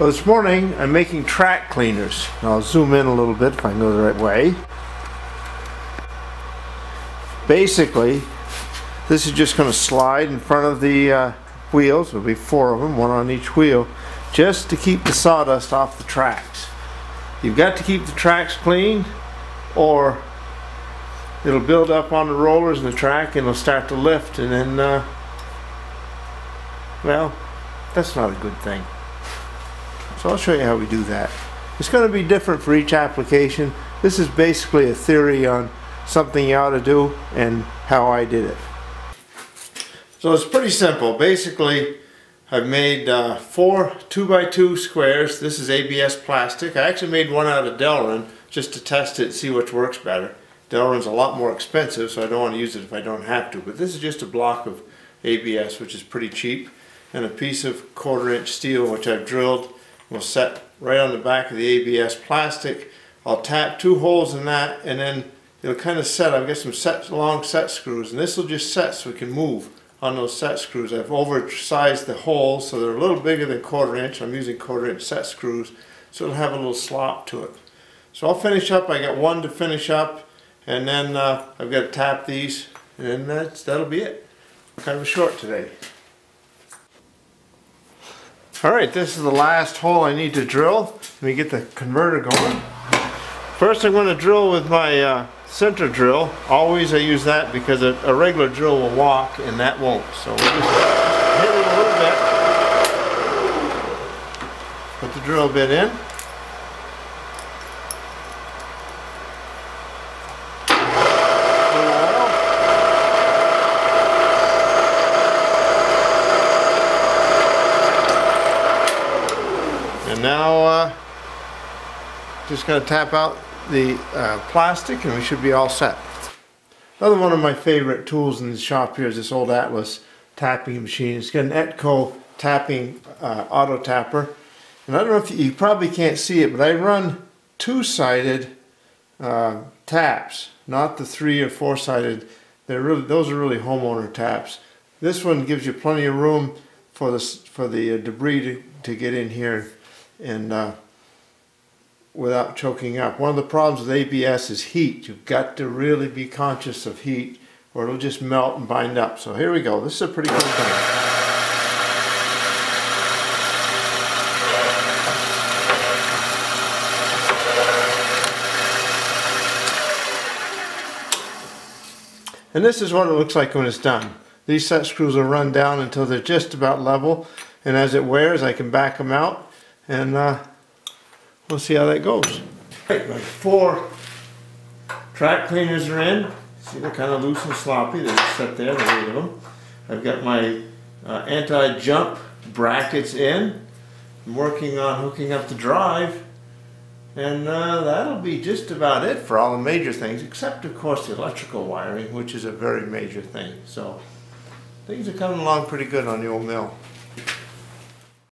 Well, this morning I'm making track cleaners. I'll zoom in a little bit if I can go the right way. Basically, this is just going to slide in front of the wheels. There'll be 4 of them, 1 on each wheel, just to keep the sawdust off the tracks. You've got to keep the tracks clean, or it'll build up on the rollers in the track and it'll start to lift, and then, well, that's not a good thing. So I'll show you how we do that. It's going to be different for each application. This is basically a theory on something you ought to do and how I did it. So it's pretty simple. Basically, I've made 4 2x2 squares. This is ABS plastic. I actually made one out of Delrin just to test it and see which works better. Delrin's a lot more expensive, so I don't want to use it if I don't have to. But this is just a block of ABS, which is pretty cheap, and a piece of 1/4 inch steel, which I've drilled. Will set right on the back of the ABS plastic. I'll tap 2 holes in that, and then it'll kind of set. I've got some long set screws, and this will just set so we can move on those set screws. I've oversized the holes so they're a little bigger than 1/4 inch. I'm using 1/4 inch set screws, so it'll have a little slop to it. So I'll finish up. I got 1 to finish up, and then I've got to tap these, and then that'll be it. Kind of short today. Alright, this is the last hole I need to drill. Let me get the converter going. First I'm going to drill with my center drill. Always I use that because a regular drill will walk and that won't. So we'll just hit it a little bit. Put the drill bit in. And now just going to tap out the plastic and we should be all set. Another one of my favorite tools in the shop here is this old Atlas tapping machine. It's got an Etco tapping auto tapper. And I don't know if you probably can't see it, but I run 2-sided taps, not the 3 or 4-sided. Those are really homeowner taps. This one gives you plenty of room for the debris to get in here and without choking up. One of the problems with ABS is heat. You've got to really be conscious of heat or it'll just melt and bind up. So here we go. This is a pretty good thing. And this is what it looks like when it's done. These set screws will run down until they're just about level, and as it wears I can back them out. And we'll see how that goes. Right, my 4 track cleaners are in. See, they're kind of loose and sloppy. They're just set there, the 8 of them. I've got my anti-jump brackets in. I'm working on hooking up the drive. And that'll be just about it for all the major things, except of course the electrical wiring, which is a very major thing. So things are coming along pretty good on the old mill.